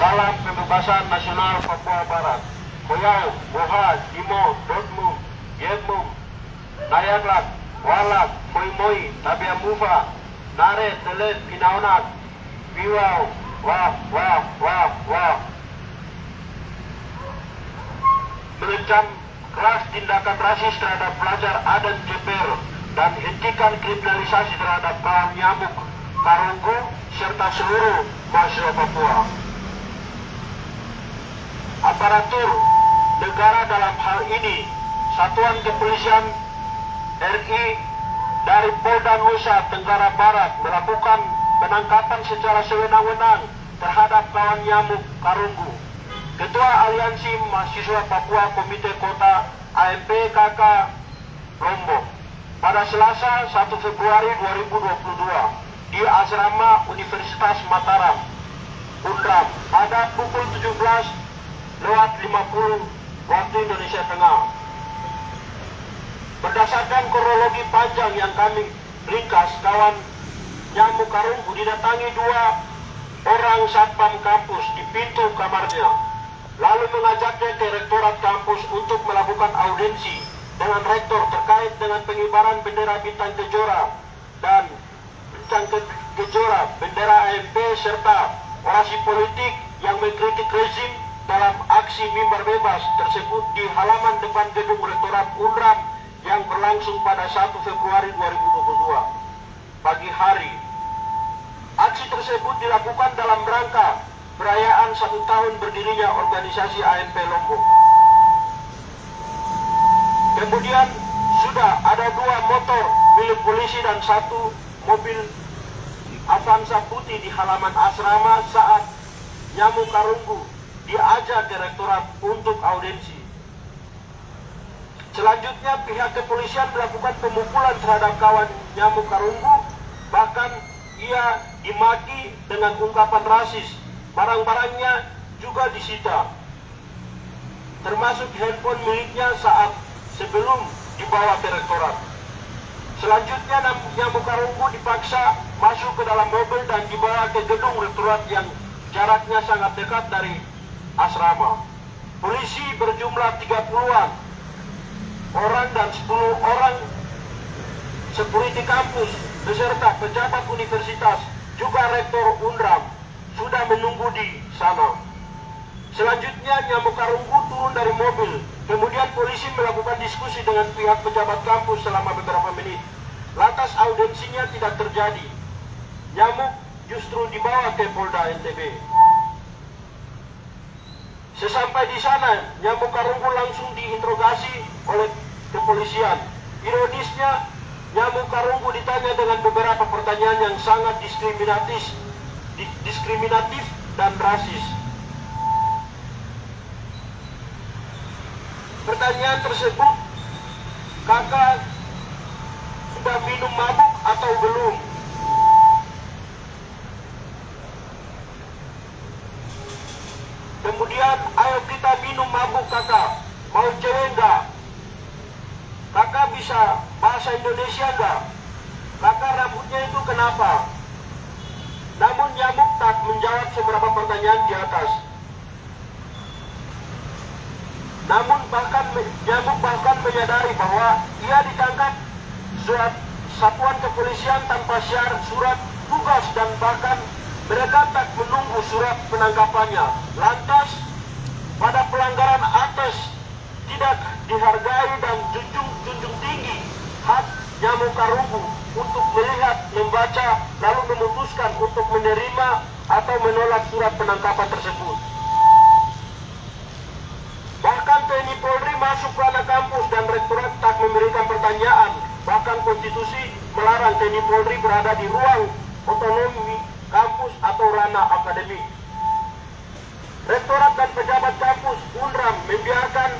Salam Pembebasan Nasional Papua Barat. Koyau, Boha, Dimo, Dotmu, Yemum, Nayaglak, Walak, Moi, Tabia Mufa, Nare, Telet, Pinaonak, Piwau, Wah. Mengecam keras tindakan rasis terhadap pelajar Adan Jeper dan hentikan kriminalisasi terhadap kaum nyamuk Karunggu serta seluruh mahasiswa Papua. Aparatur negara dalam hal ini Satuan Kepolisian RI dari Polda Nusa Tenggara Barat melakukan penangkapan secara sewenang-wenang terhadap kawan nyamuk Karunggu. Ketua Aliansi Mahasiswa Papua Komite Kota AMP KK Lombok pada Selasa 1 Februari 2022 di Asrama Universitas Mataram, Unram, pada pukul 17:50 waktu Indonesia Tengah. Berdasarkan kronologi panjang yang kami ringkas, kawan nyamuk Karunggu didatangi 2 orang satpam kampus di pintu kamarnya, lalu mengajaknya ke rektorat kampus untuk melakukan audiensi dengan rektor terkait dengan pengibaran bendera bintang kejora dan bintang kejora, bendera AMP serta orasi politik yang mengkritik rezim dalam aksi mimbar bebas tersebut di halaman depan gedung rektorat Unram yang berlangsung pada 1 Februari 2022 pagi hari. Aksi tersebut dilakukan dalam rangka perayaan 1 tahun berdirinya organisasi AMP Lombok. Kemudian sudah ada 2 motor milik polisi dan 1 mobil Avanza putih di halaman asrama saat nyamuk Karunggu diajak ke rektorat untuk audiensi. Selanjutnya pihak kepolisian melakukan pemukulan terhadap kawan nyamuk Karunggu, bahkan ia dimaki dengan ungkapan rasis. Barang-barangnya juga disita, termasuk handphone miliknya saat sebelum dibawa ke rektorat. Selanjutnya nyamuk Karunggu dipaksa masuk ke dalam mobil dan dibawa ke gedung rektorat yang jaraknya sangat dekat dari asrama. Polisi berjumlah 30-an orang dan 10 orang security kampus beserta pejabat universitas juga rektor Unram sudah menunggu di sana. Selanjutnya nyamuk Karunggu turun dari mobil. Kemudian polisi melakukan diskusi dengan pihak pejabat kampus selama beberapa menit. Lantas audiensinya tidak terjadi. Nyamuk justru dibawa ke Polda NTB. Sesampai di sana, nyamuk Karunggu langsung diinterogasi oleh kepolisian. Ironisnya, nyamuk Karunggu ditanya dengan beberapa pertanyaan yang sangat diskriminatif dan rasis. Pertanyaan tersebut, kakak sudah minum mabuk atau belum? Kemudian, ayo kita minum mabuk kakak, mau cewek enggak? Kakak bisa bahasa Indonesia enggak? Kakak rambutnya itu kenapa? Namun nyamuk tak menjawab beberapa pertanyaan di atas. Namun nyamuk bahkan menyadari bahwa ia ditangkap satuan kepolisian tanpa surat tugas dan bahkan mereka tak menunggu surat penangkapannya. Lantas pada pelanggaran atas tidak dihargai dan junjung tinggi hak nyamuk Karunggu untuk melihat, membaca, lalu memutuskan untuk menerima atau menolak surat penangkapan tersebut. Bahkan TNI Polri masuk ke ranah kampus dan rektorat tak memberikan pertanyaan. Bahkan konstitusi melarang TNI Polri berada di ruang otonomi kampus atau ranah akademik. Rektorat dan pejabat kampus Unram membiarkan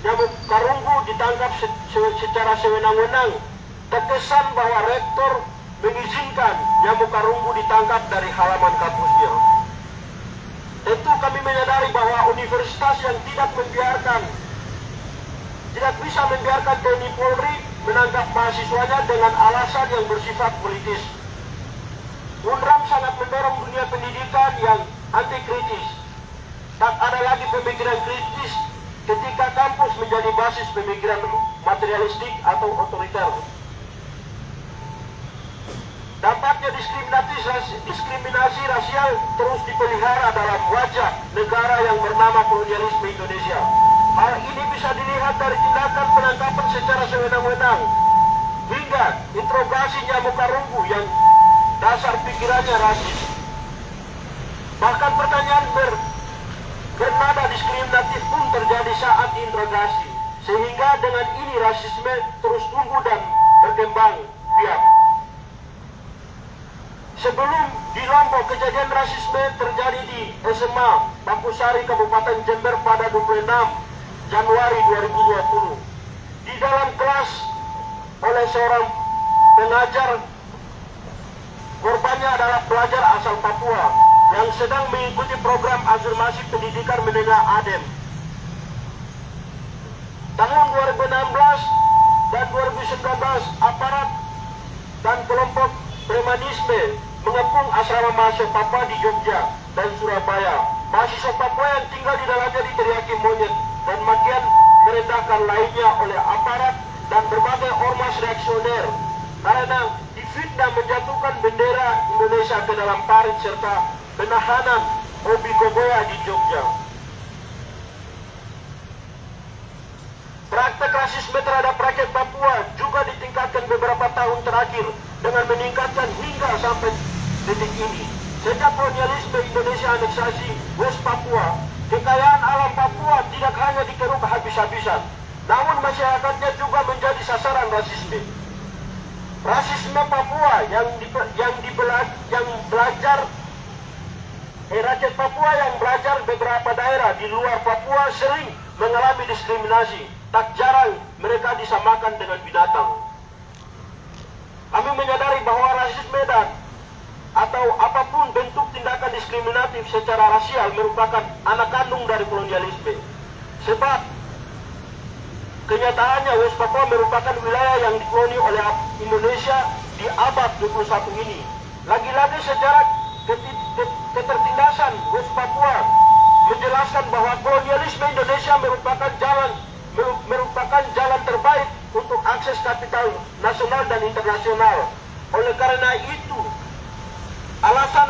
nyamuk Karunggu ditangkap secara sewenang-wenang. Terkesan bahwa rektor mengizinkan nyamuk Karunggu ditangkap dari halaman kampusnya. Tentu kami menyadari bahwa universitas yang tidak bisa membiarkan TNI Polri menangkap mahasiswanya dengan alasan yang bersifat politis. Unram sangat mendorong dunia pendidikan yang anti kritis. pemikiran kritis ketika kampus menjadi basis pemikiran materialistik atau otoriter. Dampaknya diskriminasi rasial terus dipelihara dalam wajah negara yang bernama kolonialisme Indonesia. Hal ini bisa dilihat dari tindakan penangkapan secara sewenang-wenang hingga interogasi nyamuk karunggu yang dasar pikirannya rasis. Bahkan pertanyaan bernada diskriminatif pun terjadi saat interogasi, sehingga dengan ini rasisme terus tumbuh dan berkembang biak. Sebelum di Lombok, kejadian rasisme terjadi di SMA Bangkusari, Kabupaten Jember pada 26 Januari 2020. Di dalam kelas oleh seorang pengajar, korbannya adalah pelajar asal Papua yang sedang mengikuti program afirmasi pendidikan menengah ADEM. Tahun 2016 dan 2019, aparat dan kelompok premanisme mengepung asrama mahasiswa Papua di Jogja dan Surabaya. Mahasiswa Papua yang tinggal di dalamnya diteriaki monyet dan makian merendahkan lainnya oleh aparat dan berbagai ormas reaksioner karena difitnah menjatuhkan bendera Indonesia ke dalam parit serta penahanan Obi Kogoya di Jogja. Praktek rasisme terhadap rakyat Papua juga ditingkatkan beberapa tahun terakhir dengan meningkatkan hingga sampai detik ini. Sejak kolonialisme Indonesia aneksasi West Papua, kekayaan alam Papua tidak hanya dikeruk habis-habisan, namun masyarakatnya juga menjadi sasaran rasisme. Rasisme Papua rakyat Papua yang belajar beberapa daerah di luar Papua sering mengalami diskriminasi. Tak jarang mereka disamakan dengan binatang. Kami menyadari bahwa rasisme atau apapun bentuk tindakan diskriminatif secara rasial merupakan anak kandung dari kolonialisme. Sebab kenyataannya West Papua merupakan wilayah yang dikoloni oleh Indonesia di abad 21 ini. Lagi-lagi sejarah ketertindasan West Papua menjelaskan bahwa kolonialisme Indonesia merupakan jalan terbaik untuk akses kapital nasional dan internasional. Oleh karena itu, alasan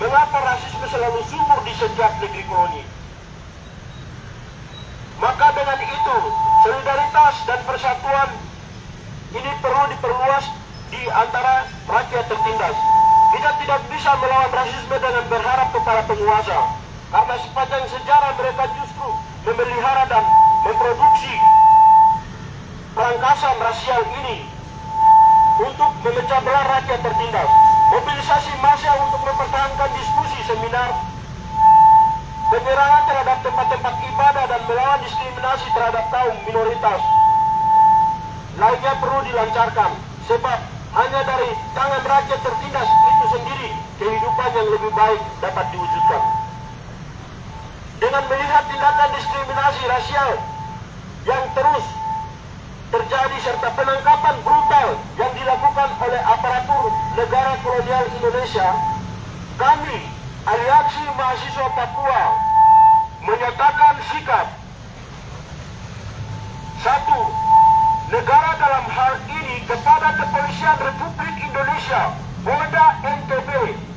mengapa rasisme selalu subur di setiap negeri koloni. Maka dengan itu, solidaritas dan persatuan ini perlu diperluas di antara rakyat tertindas. Kita tidak bisa melawan rasisme dengan berharap kepada penguasa, karena sepanjang sejarah mereka justru memelihara dan memproduksi perangkasan rasial ini untuk memecah belah rakyat tertindas. Mobilisasi massa untuk mempertahankan diskusi, seminar, penyerangan terhadap tempat-tempat ibadah dan melawan diskriminasi terhadap kaum minoritas lainnya perlu dilancarkan, sebab hanya dari tangan rakyat tertindas itu sendiri kehidupan yang lebih baik dapat diwujudkan. Dengan melihat tindakan diskriminasi rasial yang terus terjadi serta penangkapan brutal yang dilakukan oleh aparatur negara kolonial Indonesia, kami, Aliansi Mahasiswa Papua, menyatakan sikap. 1. Negara dalam hal ini kepada Kepolisian Republik Indonesia, Polda NTB,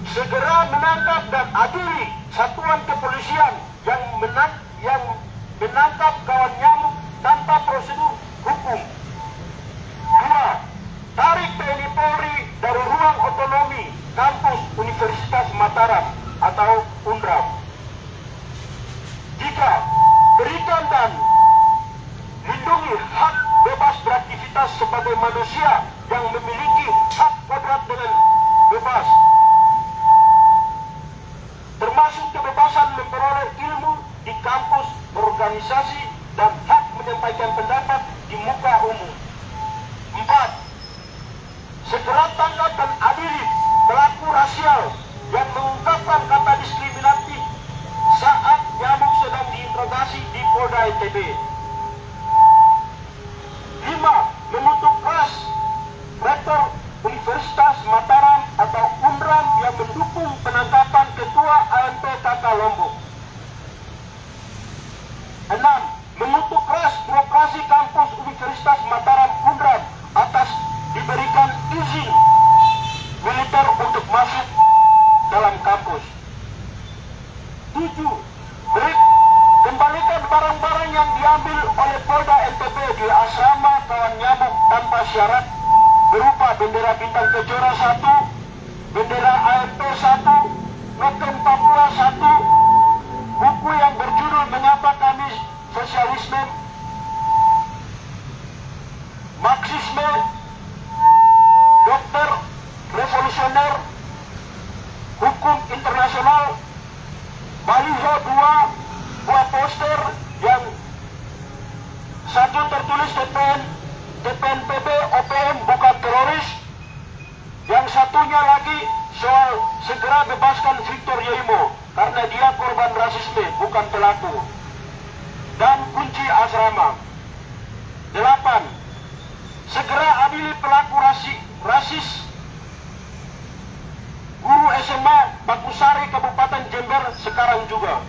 segera menangkap dan adili satuan kepolisian yang menangkap kawan nyamuk tanpa prosedur hukum. 2. Tarik TNI Polri dari ruang otonomi kampus Universitas Mataram atau UNRAM. 3. Berikan dan lindungi hak bebas beraktivitas sebagai manusia yang memiliki hak kodrat dengan bebas, termasuk kebebasan memperoleh ilmu di kampus, berorganisasi, dan hak menyampaikan pendapat di muka umum. 4. Segera tangkap dan adili pelaku rasial yang mengungkapkan kata diskriminatif saat nyamuk sedang diinterogasi di Polda NTB. 5. Mengutuk keras Rektor Universitas Mataram atau UNRAM yang mendukung penangkapan Ketua AMPKK Lombok. di asrama kawan nyamuk tanpa syarat berupa bendera bintang kejora 1, bendera AFP 1, noken Papua 1, buku yang berjudul Mengapa Kami Sosialisme, Marxisme, Dokter Revolusioner, Hukum Internasional, baliho 2, buah poster yang satu tertulis TPNPB OPM bukan teroris, yang satunya lagi soal segera bebaskan Victor Yeimo karena dia korban rasisme bukan pelaku, dan kunci asrama. 8. Segera adili pelaku rasis guru SMA Bakusari Kabupaten Jember sekarang juga.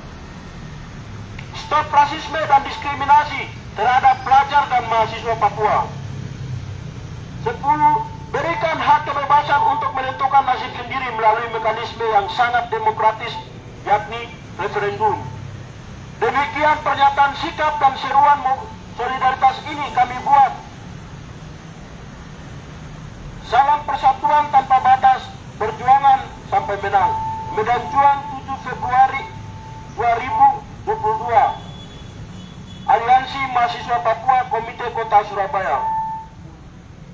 Stop rasisme dan diskriminasi terhadap pelajar dan mahasiswa Papua. 10. Berikan hak kebebasan untuk menentukan nasib sendiri melalui mekanisme yang sangat demokratis, yakni referendum. Demikian pernyataan sikap dan seruan solidaritas ini kami buat. Salam persatuan tanpa batas, perjuangan sampai menang. Medan Juang 7 Februari 2022. Aliansi Mahasiswa Papua Komite Kota Surabaya.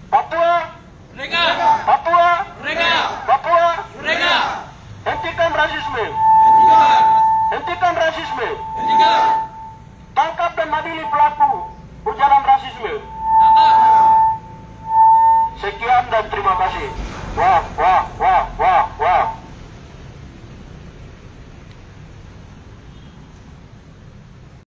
Papua Merdeka! Papua Merdeka! Papua Merdeka! hentikan rasisme. Hentikan! Hentikan rasisme. Hentikan! Tangkap dan adili pelaku ujaran rasisme. Tangkap! Sekian dan terima kasih. Wah, wah, wah, wah, wah.